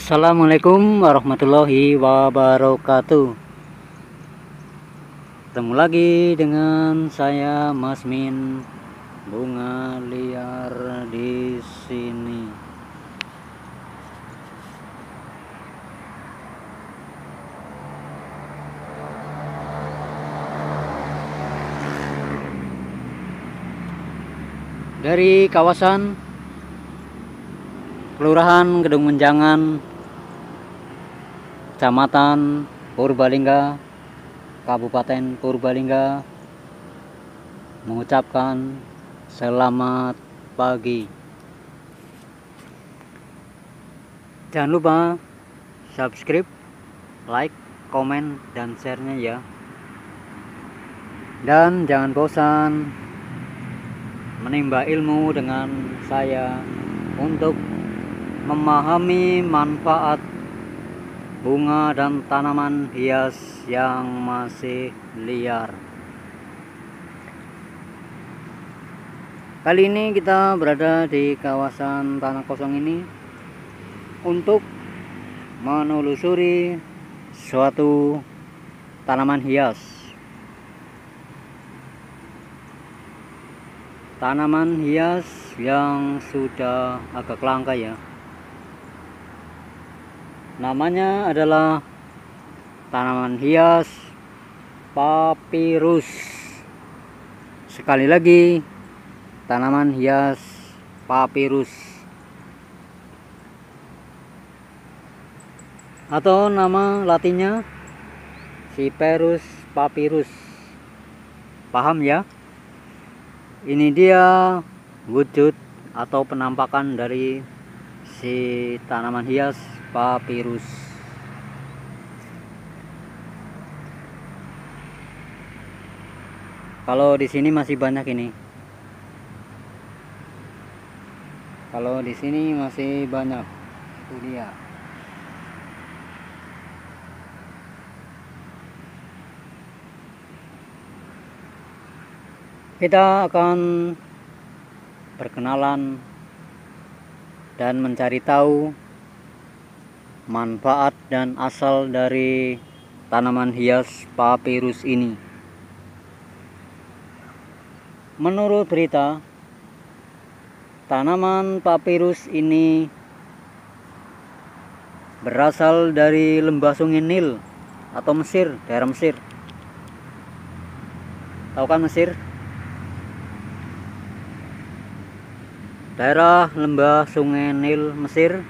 Assalamualaikum warahmatullahi wabarakatuh. Ketemu lagi dengan saya Mas Min, bunga liar di sini. Dari kawasan Kelurahan Kedung Menjangan, Kecamatan Purbalingga, Kabupaten Purbalingga, mengucapkan selamat pagi. Jangan lupa subscribe, like, komen, dan share-nya ya. Dan jangan bosan menimba ilmu dengan saya untuk memahami manfaat bunga dan tanaman hias yang masih liar. Kali ini kita berada di kawasan tanah kosong ini untuk menelusuri suatu tanaman hias. Tanaman hias yang sudah agak langka ya. Namanya adalah tanaman hias papirus. Sekali lagi, tanaman hias papirus, atau nama latinnya Cyperus papyrus. Paham ya? Ini dia wujud atau penampakan dari si tanaman hias papirus. Kalau di sini masih banyak ini. Kalau di sini masih banyak. Itu dia. Kita akan berkenalan dan mencari tahu manfaat dan asal dari tanaman hias papirus ini. Menurut berita, tanaman papirus ini berasal dari lembah Sungai Nil atau Mesir, daerah Mesir. Tahu kan Mesir? Daerah lembah Sungai Nil Mesir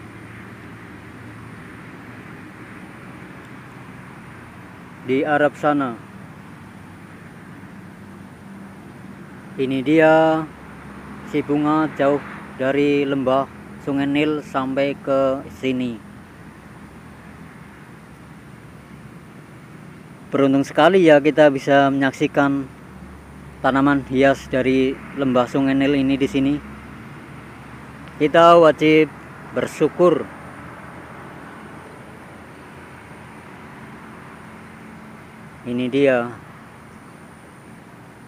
di Arab sana. Ini dia si bunga jauh dari lembah Sungai Nil sampai ke sini. Beruntung sekali ya kita bisa menyaksikan tanaman hias dari lembah Sungai Nil ini di sini. Kita wajib bersyukur. Ini dia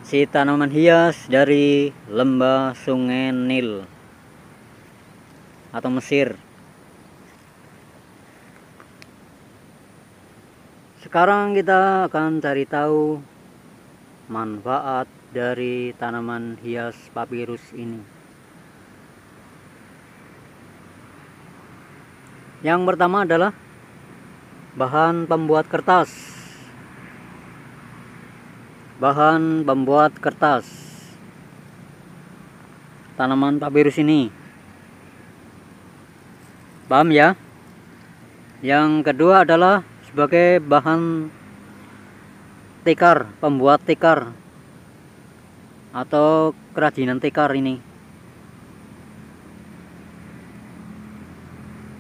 si tanaman hias dari lembah Sungai Nil atau Mesir. Sekarang kita akan cari tahu manfaat dari tanaman hias papirus ini. Yang pertama adalah bahan pembuat kertas. Bahan pembuat kertas tanaman papirus ini. Paham ya? Yang kedua adalah sebagai bahan tikar, pembuat tikar atau kerajinan tikar ini.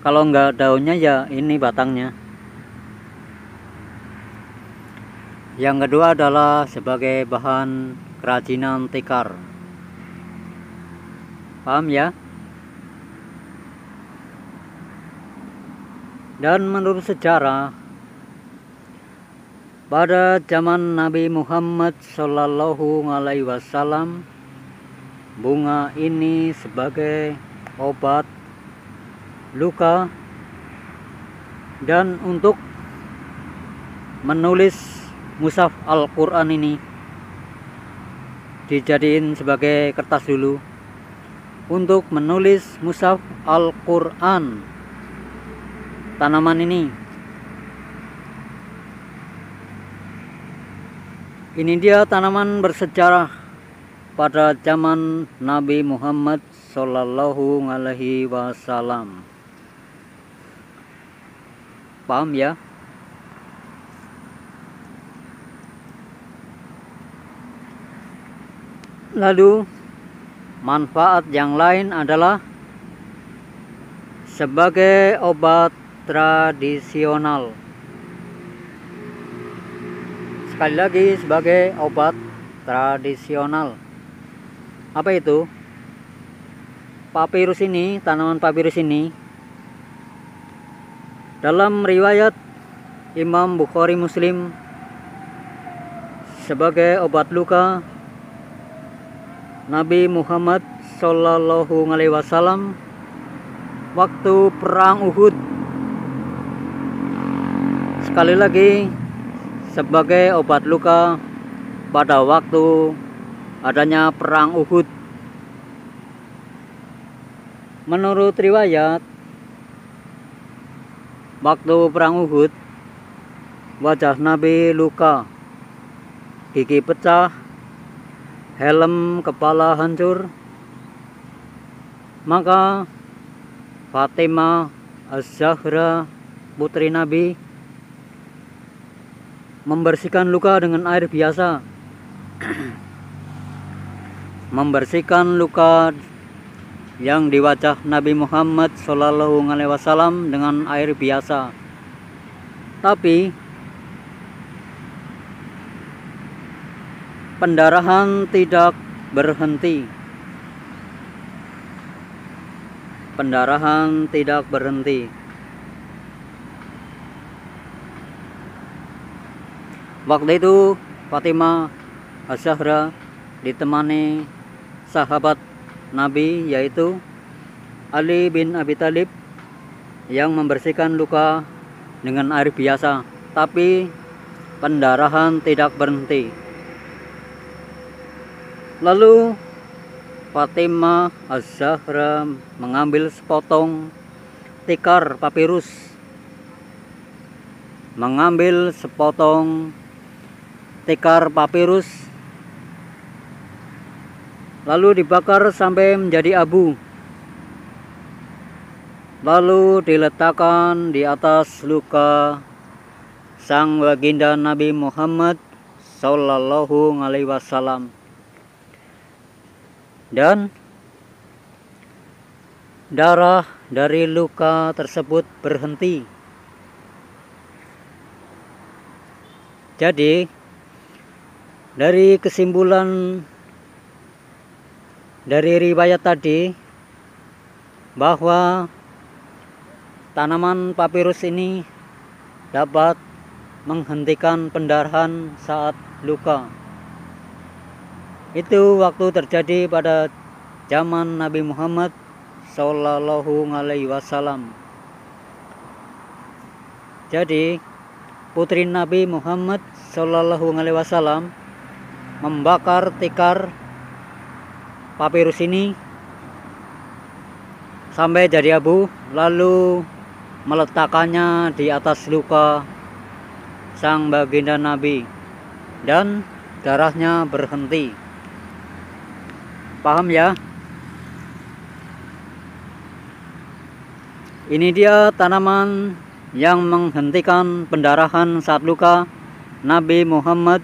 Kalau enggak daunnya ya ini batangnya. Yang kedua adalah sebagai bahan kerajinan tikar. Paham ya? Dan menurut sejarah, pada zaman Nabi Muhammad SAW, bunga ini sebagai obat luka Dan untuk menulis mushaf Al-Quran ini dijadiin sebagai kertas dulu. Untuk menulis mushaf Al-Quran tanaman ini dia tanaman bersejarah pada zaman Nabi Muhammad Sallallahu Alaihi Wasallam. Paham ya? Lalu manfaat yang lain adalah sebagai obat tradisional. Sekali lagi, sebagai obat tradisional. Apa itu? Papirus ini, tanaman papirus ini, dalam riwayat Imam Bukhari Muslim, sebagai obat luka Nabi Muhammad Sallallahu Alaihi Wasallam waktu perang Uhud. Sekali lagi, sebagai obat luka pada waktu adanya perang Uhud. Menurut riwayat, waktu perang Uhud, wajah Nabi luka, gigi pecah, helm kepala hancur. Maka Fatimah Az-Zahra, putri Nabi, membersihkan luka dengan air biasa. Membersihkan luka yang di wajah Nabi Muhammad Sallallahu Alaihi Wasallam dengan air biasa. Tapi pendarahan tidak berhenti. Pendarahan tidak berhenti. Waktu itu Fatimah Az-Zahra ditemani sahabat Nabi, yaitu Ali bin Abi Thalib, yang membersihkan luka dengan air biasa, tapi pendarahan tidak berhenti. Lalu Fatimah Az-Zahra mengambil sepotong tikar papirus, lalu dibakar sampai menjadi abu, lalu diletakkan di atas luka sang baginda Nabi Muhammad Sallallahu Alaihi Wasallam, dan darah dari luka tersebut berhenti. Jadi dari kesimpulan dari riwayat tadi, bahwa tanaman papirus ini dapat menghentikan pendarahan saat luka. Itu waktu terjadi pada zaman Nabi Muhammad Sallallahu Alaihi Wasallam. Jadi putri Nabi Muhammad Sallallahu Alaihi Wasallam membakar tikar papirus ini sampai jadi abu, lalu meletakkannya di atas luka sang baginda Nabi, dan darahnya berhenti. Paham ya? Ini dia tanaman yang menghentikan pendarahan saat luka Nabi Muhammad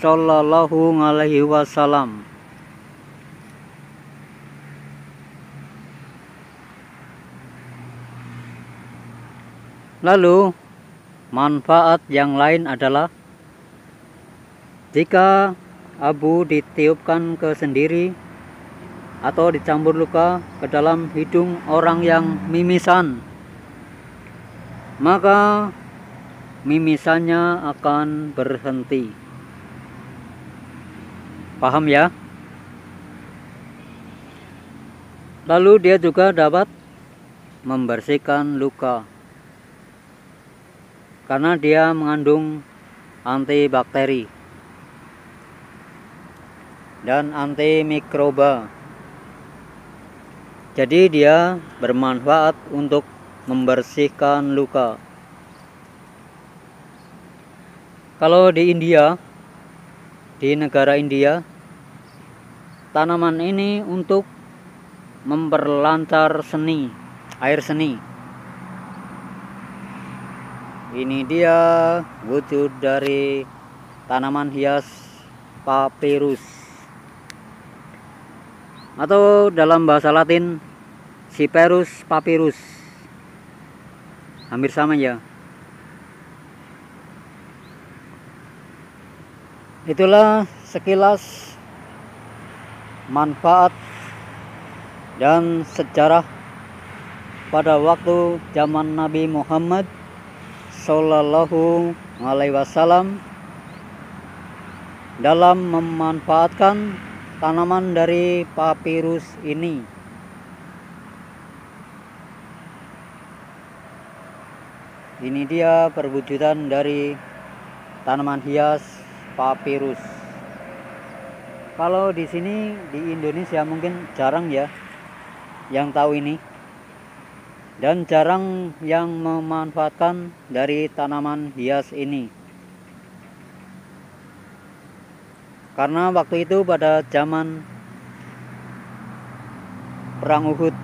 Sallallahu Alaihi Wasallam. Lalu manfaat yang lain adalah jika abu ditiupkan ke sendiri atau dicampur luka ke dalam hidung orang yang mimisan, maka mimisannya akan berhenti. Paham ya? Lalu dia juga dapat membersihkan luka. karena dia mengandung antibakteri dan antimikroba. Jadi dia bermanfaat untuk membersihkan luka. Kalau di India, di negara India, tanaman ini untuk memperlancar seni, air seni. Ini dia wujud dari tanaman hias papyrus, atau dalam bahasa Latin Cyperus papyrus. Hampir sama ya. Itulah sekilas manfaat dan sejarah pada waktu zaman Nabi Muhammad Sallallahu Alaihi Wasallam dalam memanfaatkan tanaman dari papirus ini. Ini dia perwujudan dari tanaman hias papirus. Kalau di sini di Indonesia mungkin jarang ya yang tahu ini, dan jarang yang memanfaatkan dari tanaman hias ini. Karena waktu itu pada zaman perang Uhud,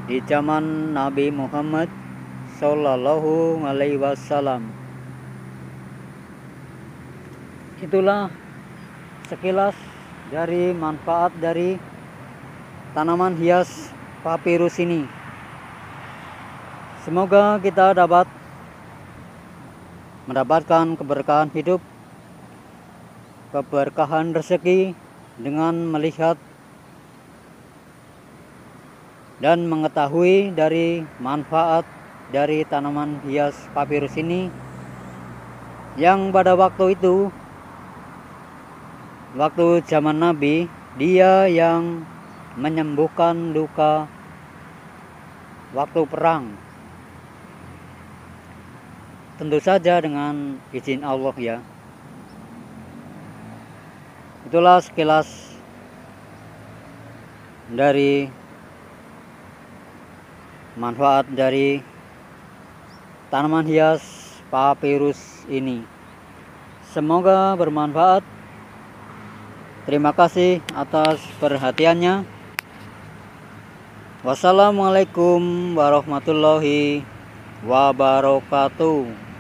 di zaman Nabi Muhammad Sallallahu Alaihi Wasallam. Itulah sekilas dari manfaat dari tanaman hias papirus ini. Semoga kita dapat mendapatkan keberkahan hidup, keberkahan rezeki dengan melihat dan mengetahui dari manfaat dari tanaman hias papirus ini, yang pada waktu itu, waktu zaman Nabi, dia yang menyembuhkan luka waktu perang. Tentu saja dengan izin Allah ya. Itulah sekilas dari manfaat dari tanaman hias papirus ini. Semoga bermanfaat. Terima kasih atas perhatiannya. Wassalamualaikum warahmatullahi wabarakatuh.